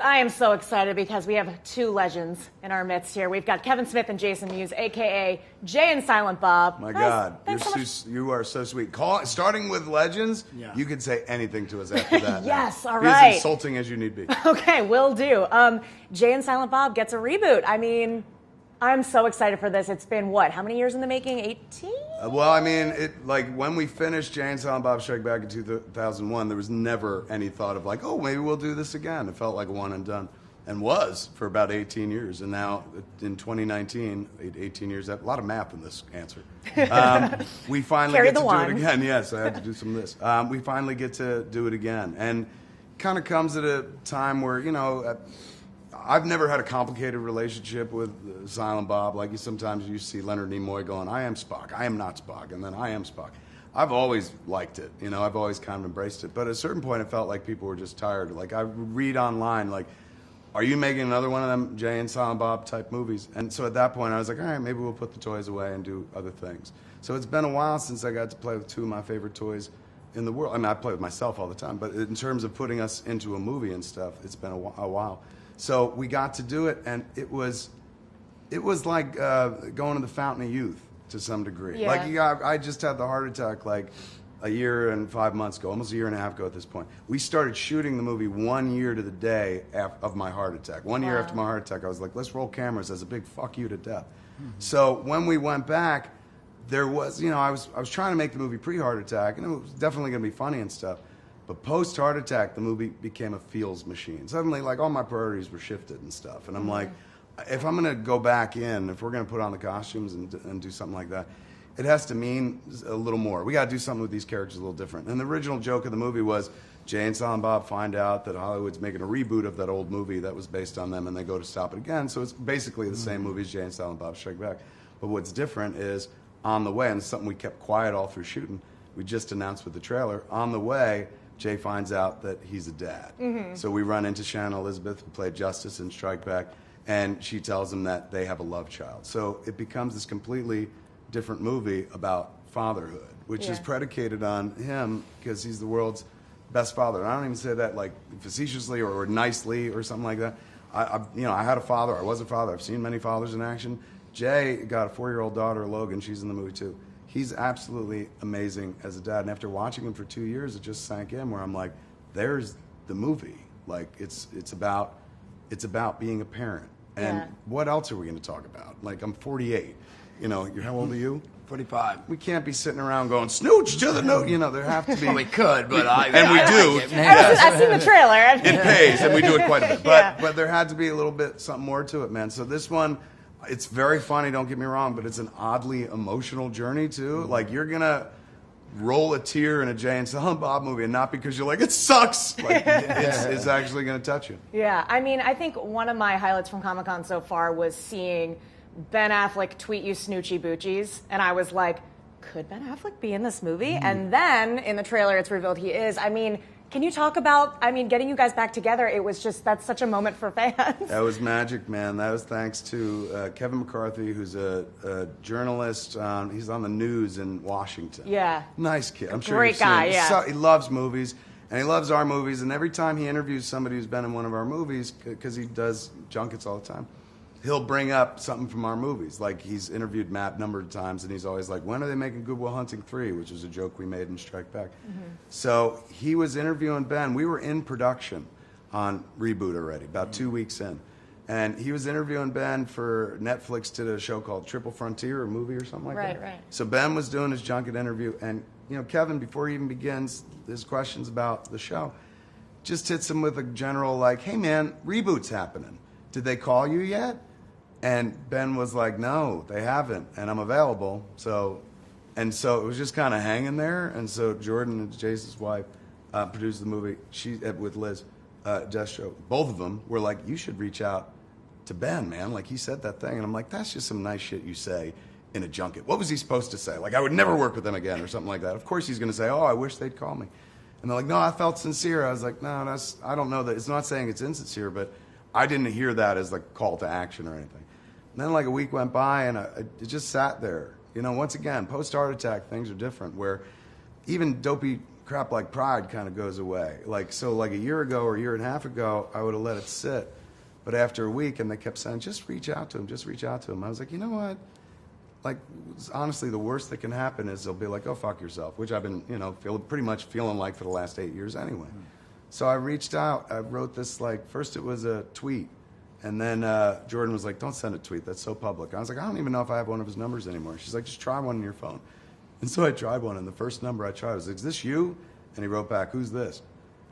I am so excited because we have two legends in our midst here. We've got Kevin Smith and Jason Mewes, a.k.a. Jay and Silent Bob. My Guys, God, you are so sweet. Starting with legends, you can say anything to us after that. Yes, all Be right. as insulting as you need be. Okay, will do. Jay and Silent Bob gets a reboot. I mean, I'm so excited for this. It's been, what, how many years in the making? 18? Well, I mean, when we finished Jay and Silent Bob Strike Back in 2001, there was never any thought of like, oh, maybe we'll do this again. It felt like a one and done, and was for about 18 years. And now in 2019, 18 years, a lot of math in this answer. We finally get to do it again. Yes, I had to do some of this. We finally get to do it again, and kind of comes at a time where, you know, I've never had a complicated relationship with Silent Bob. Like sometimes you see Leonard Nimoy going, I am Spock, I am not Spock, and then I am Spock. I've always liked it, you know, I've always kind of embraced it. But at a certain point, it felt like people were just tired. Like I read online, like, are you making another one of them Jay and Silent Bob type movies? And so at that point, I was like, all right, maybe we'll put the toys away and do other things. So it's been a while since I got to play with two of my favorite toys in the world. I mean, I play with myself all the time, but in terms of putting us into a movie and stuff, it's been a while. So we got to do it, and it was like going to the Fountain of Youth to some degree. Yeah. Like I just had the heart attack like a year and 5 months ago, almost a year and a half ago at this point. We started shooting the movie 1 year to the day of my heart attack. 1 year after my heart attack, I was like, let's roll cameras as a big fuck you to death. Mm-hmm. So when we went back, there was, you know, I was trying to make the movie pre-heart attack, and it was definitely going to be funny and stuff. But post-heart attack, the movie became a feels machine. Suddenly, like, all my priorities were shifted and stuff. And I'm like, if I'm going to go back in, if we're going to put on the costumes and do something like that, it has to mean a little more. We got to do something with these characters a little different. And the original joke of the movie was Jay and Silent Bob find out that Hollywood's making a reboot of that old movie that was based on them, and they go to stop it again. So it's basically the same movie as Jay and Silent Bob Strike Back. But what's different is on the way, and it's something we kept quiet all through shooting, we just announced with the trailer, on the way, Jay finds out that he's a dad. Mm-hmm. So we run into Shannon Elizabeth, who played Justice in Strike Back, and she tells him that they have a love child. So it becomes this completely different movie about fatherhood, which is predicated on him because he's the world's best father. And I don't even say that like facetiously or nicely or something like that. I had a father. I was a father. I've seen many fathers in action. Jay got a 4-year-old daughter, Logan. She's in the movie too. He's absolutely amazing as a dad. And after watching him for 2 years, it just sank in where I'm like, there's the movie. Like, it's about being a parent. And what else are we going to talk about? Like, I'm 48. You know, how old are you? 45. We can't be sitting around going, snooch to the note. You know, there have to be. Well, we could, but we do. I've seen the trailer. It pays, and we do it quite a bit. But there had to be a little bit, something more to it, man. So this one, it's very funny, don't get me wrong, but it's an oddly emotional journey, too. Like, you're going to roll a tear in a Jay and Silent Bob movie, and not because you're like, it sucks. Like, it's actually going to touch you. Yeah, I mean, I think one of my highlights from Comic-Con so far was seeing Ben Affleck tweet you snoochie boochies, and I was like, could Ben Affleck be in this movie? And then in the trailer, it's revealed he is. I mean, can you talk about, getting you guys back together? It was just, that's such a moment for fans. That was magic, man. That was thanks to Kevin McCarthy, who's a journalist. He's on the news in Washington. Yeah. Nice kid. I'm sure Great guy, yeah. So, he loves movies, and he loves our movies. And every time he interviews somebody who's been in one of our movies, because he does junkets all the time, he'll bring up something from our movies. Like, he's interviewed Matt a number of times, and he's always like, when are they making Good Will Hunting 3, which was a joke we made in Strike Back. Mm-hmm. So he was interviewing Ben. We were in production on Reboot already, about 2 weeks in. And he was interviewing Ben for Netflix, did a show called Triple Frontier, a movie or something like that. Right. So Ben was doing his junket interview, and Kevin, before he even begins his questions about the show, just hits him with a general like, hey man, Reboot's happening. Did they call you yet? And Ben was like, no, they haven't, and I'm available. So it was just kind of hanging there. And so Jordan, Jason's wife, produced the movie. She with Liz, Destro. Both of them were like, you should reach out to Ben, man. Like, he said that thing, and I'm like, that's just some nice shit you say in a junket. What was he supposed to say? Like, I would never work with them again, or something like that. Of course, he's going to say, oh, I wish they'd call me. And they're like, no, I felt sincere. I was like, no, I don't know that. It's not saying it's insincere, but I didn't hear that as like call to action or anything. And then like a week went by, and it just sat there. Once again, post-heart attack, things are different, where even dopey crap like pride kind of goes away. Like, so like a year ago or a year and a half ago, I would have let it sit. But after a week, and they kept saying, just reach out to him, just reach out to him. I was like, you know what? Like, honestly, the worst that can happen is they'll be like, oh, fuck yourself, which I've been, pretty much feeling like for the last 8 years anyway. So I reached out. I wrote this, like, first it was a tweet. And then Jordan was like, don't send a tweet. That's so public. I was like, I don't even know if I have one of his numbers anymore. She's like, just try one on your phone. And so I tried one, and the first number I tried was, is this you? And he wrote back, who's this?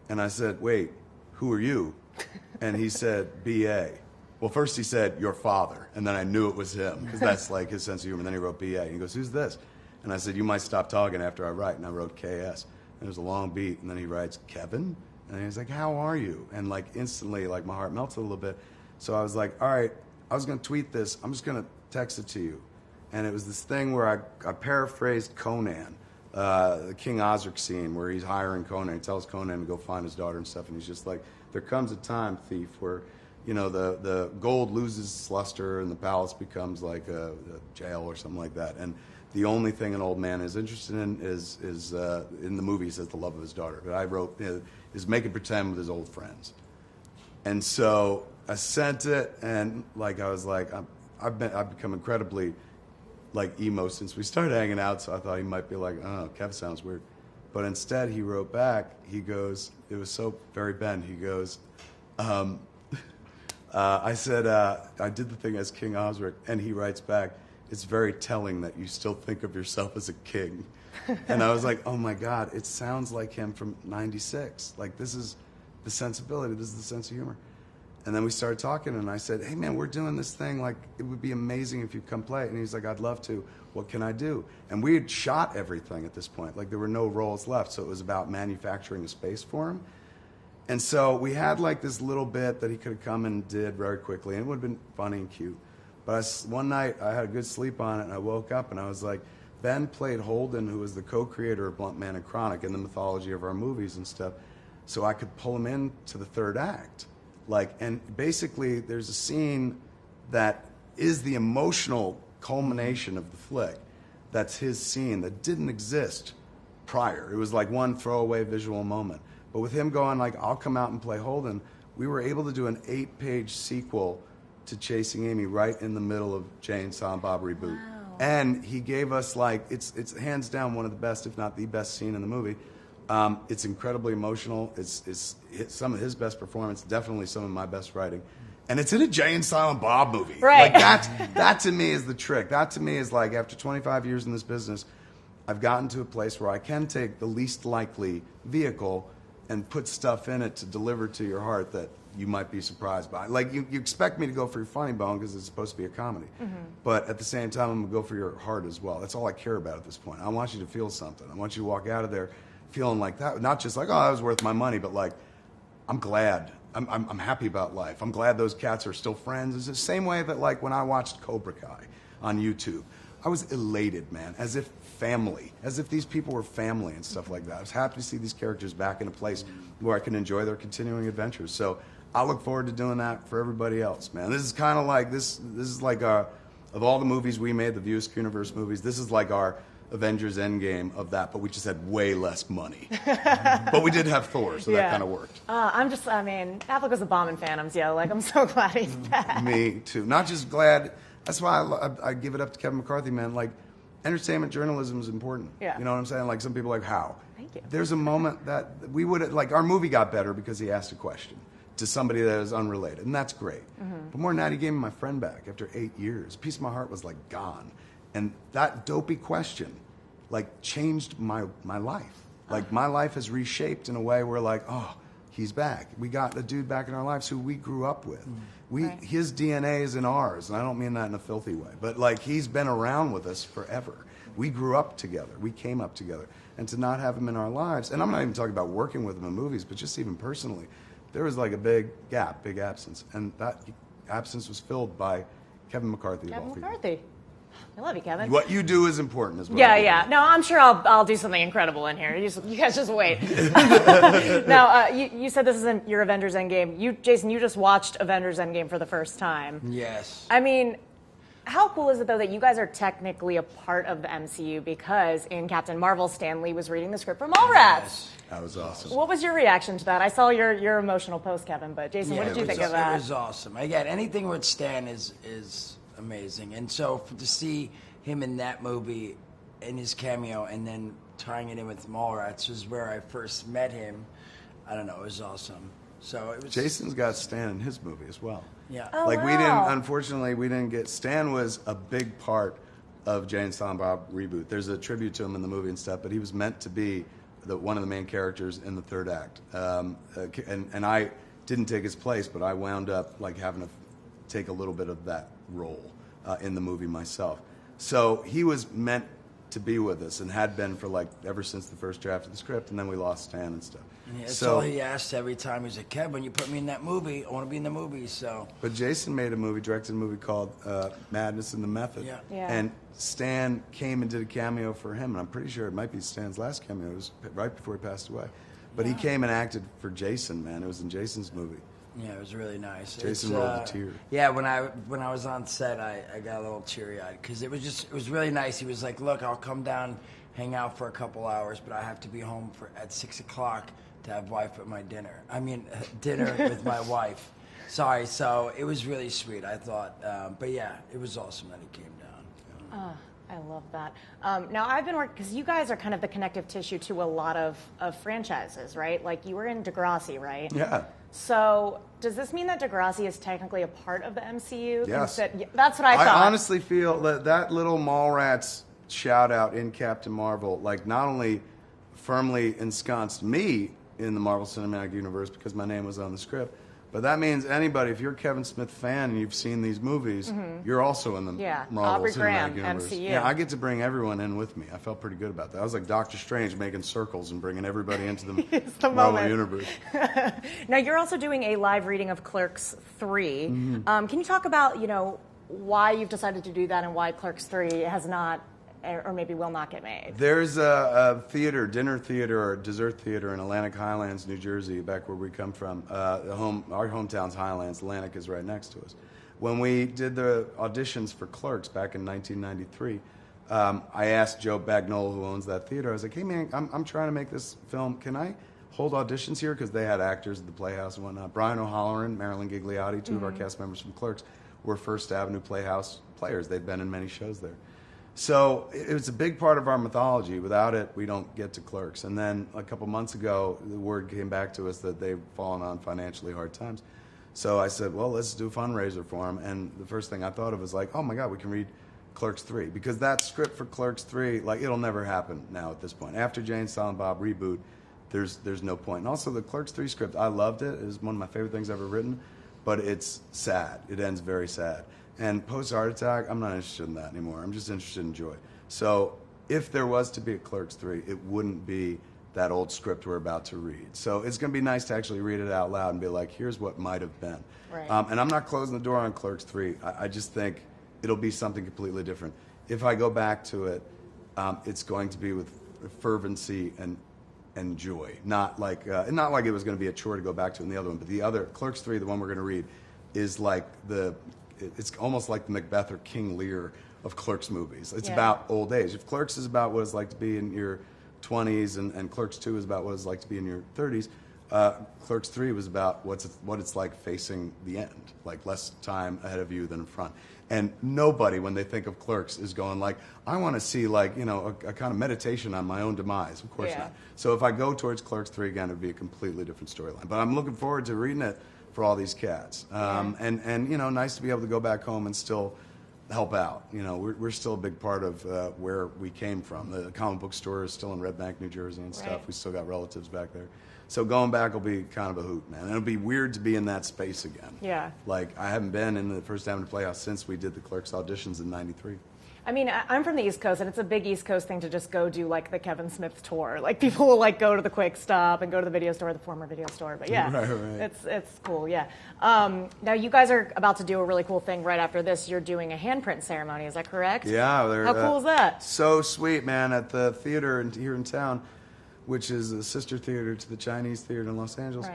And I said, wait, who are you? And he said, B.A. Well, first he said, your father. And then I knew it was him, because that's like his sense of humor. And then he wrote B.A. And he goes, who's this? And I said, you might stop talking after I write. And I wrote K.S. And it was a long beat. And then he writes, Kevin? And he's like, how are you? And like instantly, like my heart melted a little bit. So I was like, all right, I was going to tweet this. I'm just going to text it to you. And it was this thing where I paraphrased Conan, the King Osric scene where he's hiring Conan. He tells Conan to go find his daughter and stuff. And he's just like, there comes a time, thief, where, the gold loses its luster and the palace becomes like a jail or something like that. And the only thing an old man is interested in is in the movie, he says the love of his daughter. But I wrote, is making pretend with his old friends. And so I sent it, and like I was like, I've become incredibly like emo since we started hanging out. So I thought he might be like, oh, Kev sounds weird, but instead he wrote back. He goes, it was so very Ben. He goes, I said I did the thing as King Osric, and he writes back, it's very telling that you still think of yourself as a king. And I was like, oh my God, it sounds like him from '96. Like this is the sensibility. This is the sense of humor. And then we started talking, and I said, hey, man, we're doing this thing. Like, it would be amazing if you come play it. And he's like, I'd love to. What can I do? And we had shot everything at this point. Like, there were no roles left, so it was about manufacturing a space for him. And so we had, like, this little bit that he could have come and did very quickly, and it would have been funny and cute. But one night, I had a good sleep on it, and I woke up, and I was like, Ben played Holden, who was the co-creator of Blunt Man and Chronic and the mythology of our movies and stuff, so I could pull him into the third act. Like, and basically there's a scene that is the emotional culmination of the flick. That's his scene that didn't exist prior. It was like one throwaway visual moment. But with him going like, I'll come out and play Holden, we were able to do an 8-page sequel to Chasing Amy right in the middle of Jay and Silent Bob Reboot. Wow. And he gave us like, it's hands down one of the best, if not the best scene in the movie. It's incredibly emotional. It's some of his best performance, definitely some of my best writing. And it's in a Jay and Silent Bob movie. Right. Like that to me is the trick. That to me is like, after 25 years in this business, I've gotten to a place where I can take the least likely vehicle and put stuff in it to deliver to your heart that you might be surprised by. Like, you expect me to go for your funny bone because it's supposed to be a comedy. Mm-hmm. But at the same time, I'm going to go for your heart as well. That's all I care about at this point. I want you to feel something. I want you to walk out of there feeling like that, not just like, oh, that was worth my money, but like, I'm glad. I'm happy about life. I'm glad those cats are still friends. It's the same way that like when I watched Cobra Kai on YouTube, I was elated, man, as if family, as if these people were family and stuff like that. I was happy to see these characters back in a place where I can enjoy their continuing adventures. So I look forward to doing that for everybody else, man. This is kind of like, this is like of all the movies we made, the Mewes Universe movies, this is like our Avengers Endgame of that, but we just had way less money. But we did have Thor, so that kind of worked. Affleck was a bomb in Phantoms, like, I'm so glad he's back. Me too. Not just glad, that's why I give it up to Kevin McCarthy, man. Like, entertainment journalism is important. Yeah. You know what I'm saying? Like, some people are like, how? Thank you. There's a moment that we would, like, our movie got better because he asked a question to somebody that is unrelated, and that's great. Mm-hmm. But more than that, he gave me my friend back after 8 years. A piece of my heart was, like, gone. And that dopey question, like, changed my life. Like, my life has reshaped in a way where, like, oh, he's back. We got a dude back in our lives who we grew up with. Right. His DNA is in ours, and I don't mean that in a filthy way. But, like, he's been around with us forever. We grew up together. We came up together. And to not have him in our lives, and I'm not even talking about working with him in movies, but just even personally, there was, like, a big gap, big absence. And that absence was filled by Kevin McCarthy. Kevin McCarthy. I love you, Kevin. What you do is important as well. Yeah. No, I'm sure I'll do something incredible in here. You guys just wait. Now, you said this isn't your Avengers Endgame. Jason, you just watched Avengers Endgame for the first time. Yes. I mean, How cool is it, though, that you guys are technically a part of the MCU because in Captain Marvel, Stan Lee was reading the script for Mallrats? Yes. That was awesome. What was your reaction to that? I saw your emotional post, Kevin, but Jason, what did you think of that? It was awesome. Again, anything with Stan is amazing. And so to see him in that movie, in his cameo, and then tying it in with Mallrats was where I first met him. I don't know, it was awesome. So it was. Jason's got Stan in his movie as well. Yeah. Oh, Like wow. unfortunately, we didn't get, Stan was a big part of Jay and Silent Bob Reboot. There's a tribute to him in the movie and stuff, but he was meant to be one of the main characters in the third act. And I didn't take his place, but I wound up like having to take a little bit of that role in the movie myself. So he was meant to be with us and had been for like ever since the first draft of the script, and then we lost Stan and stuff. Yeah, that's so all he asked every time. He's like, Kev, when you put me in that movie, I want to be in the movie. So. But Jason made a movie, directed a movie called Madness and the Method. Yeah. Yeah. And Stan came and did a cameo for him, and I'm pretty sure it might be Stan's last cameo. It was right before he passed away. But he came and acted for Jason, man. It was in Jason's movie. Yeah, it was really nice. Jason rolled a tear. Yeah, when I was on set, I got a little teary-eyed because it was really nice. He was like, look, I'll come down, hang out for a couple hours, but I have to be home at 6 o'clock to have wife at my dinner. Dinner with my wife. Sorry, so it was really sweet, I thought. But yeah, it was awesome that he came down. I love that. Now, I've been working, because you guys are kind of the connective tissue to a lot of franchises, right? Like, you were in Degrassi, right? Yeah. So, does this mean that Degrassi is technically a part of the MCU? Yes. That's what I thought. I honestly feel that little Mallrats shout out in Captain Marvel, like, not only firmly ensconced me in the Marvel Cinematic Universe because my name was on the script, but that means anybody, if you're a Kevin Smith fan and you've seen these movies, you're also in the Marvel Aubrey Cinematic Graham, Universe. MCU. Yeah, I get to bring everyone in with me. I felt pretty good about that. I was like Doctor Strange making circles and bringing everybody into the, the Marvel moment. Universe. Now, you're also doing a live reading of Clerks 3. Can you talk about, why you've decided to do that and why Clerks 3 has not, or maybe will not get made? There's a theater, dinner theater or dessert theater in Atlantic Highlands, New Jersey, back where we come from. Our hometown's Highlands. Atlantic is right next to us. When we did the auditions for Clerks back in 1993, I asked Joe Bagnol, who owns that theater, I was like, hey man, I'm trying to make this film. Can I hold auditions here? Because they had actors at the Playhouse and whatnot. Brian O'Halloran, Marilyn Gigliotti, two of our cast members from Clerks, were First Avenue Playhouse players. They'd been in many shows there. So it was a big part of our mythology. Without it, we don't get to Clerks. And then a couple months ago, the word came back to us that they've fallen on financially hard times. So I said, well, let's do a fundraiser for them. And the first thing I thought of was like, oh my God, we can read Clerks 3. Because that script for Clerks 3, like, it'll never happen now at this point. After Jay and Silent Bob Reboot, there's no point. And also the Clerks 3 script, I loved it. It was one of my favorite things I've ever written. But it's sad. It ends very sad. And post-heart attack, I'm not interested in that anymore. I'm just interested in joy. So if there was to be a Clerks 3, it wouldn't be that old script we're about to read. So it's going to be nice to actually read it out loud and be like, here's what might have been. Right. And I'm not closing the door on Clerks 3. I just think it'll be something completely different. If I go back to it, it's going to be with fervency and joy. Not like it was going to be a chore to go back to in the other one. But the other, Clerks 3, the one we're going to read, is like it's almost like the Macbeth or King Lear of Clerks movies. It's about old age. If Clerks is about what it's like to be in your 20s and Clerks 2 is about what it's like to be in your 30s, Clerks 3 was about what it's like facing the end, like less time ahead of you than in front. And nobody, when they think of Clerks, is going like, I want to see like, a kind of meditation on my own demise. Of course not. So if I go towards Clerks 3 again, it would be a completely different storyline. But I'm looking forward to reading it for all these cats. And nice to be able to go back home and still help out. We're still a big part of where we came from. The comic book store is still in Red Bank, New Jersey and stuff. Right. We still got relatives back there. So going back will be kind of a hoot, man. And it'll be weird to be in that space again. Yeah. Like, I haven't been in the First Avenue Playhouse since we did the Clerks auditions in '93. I mean, I'm from the East Coast, and it's a big East Coast thing to just go do, like, the Kevin Smith tour. Like, people will, like, go to the Quick Stop and go to the video store, the former video store. But, yeah, right. It's cool, yeah. Now, you guys are about to do a really cool thing right after this. You're doing a handprint ceremony. Is that correct? Yeah. How cool is that? So sweet, man. At the theater here in town, which is a sister theater to the Chinese Theater in Los Angeles,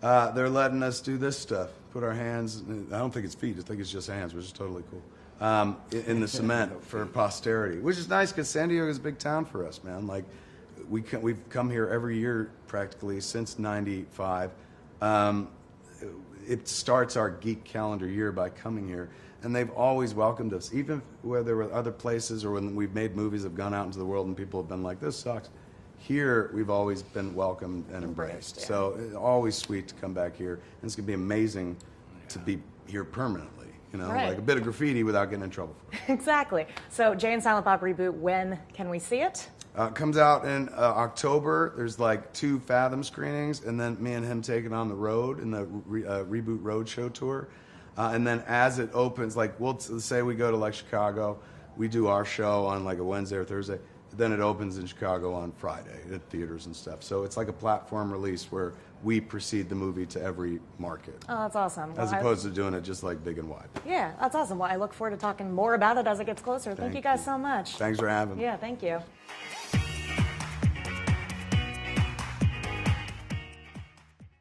they're letting us do this stuff. Put our hands, I don't think it's feet, I think it's just hands, which is totally cool. in the cement for posterity, which is nice because San Diego is a big town for us, man. Like, we've come here every year practically since '95. It starts our geek calendar year by coming here, and they've always welcomed us, even where there were other places or when we've made movies have gone out into the world and people have been like, this sucks. Here, we've always been welcomed and embraced. Yeah. So it's always sweet to come back here, and it's going to be amazing to be here permanently. You know, Right. like a bit of graffiti without getting in trouble for it. Exactly. So Jay and Silent Bob Reboot, when can we see it? It comes out in October. There's like 2 Fathom screenings, and then me and him taking on the road in the Reboot Roadshow tour. And then as it opens, like we'll say we go to like Chicago, we do our show on like a Wednesday or Thursday. Then it opens in Chicago on Friday at theaters and stuff. So it's like a platform release where we precede the movie to every market. Oh, that's awesome. As opposed to doing it just like big and wide. Yeah, that's awesome. Well, I look forward to talking more about it as it gets closer. Thank you guys so much. Thanks for having me. Yeah, thank you.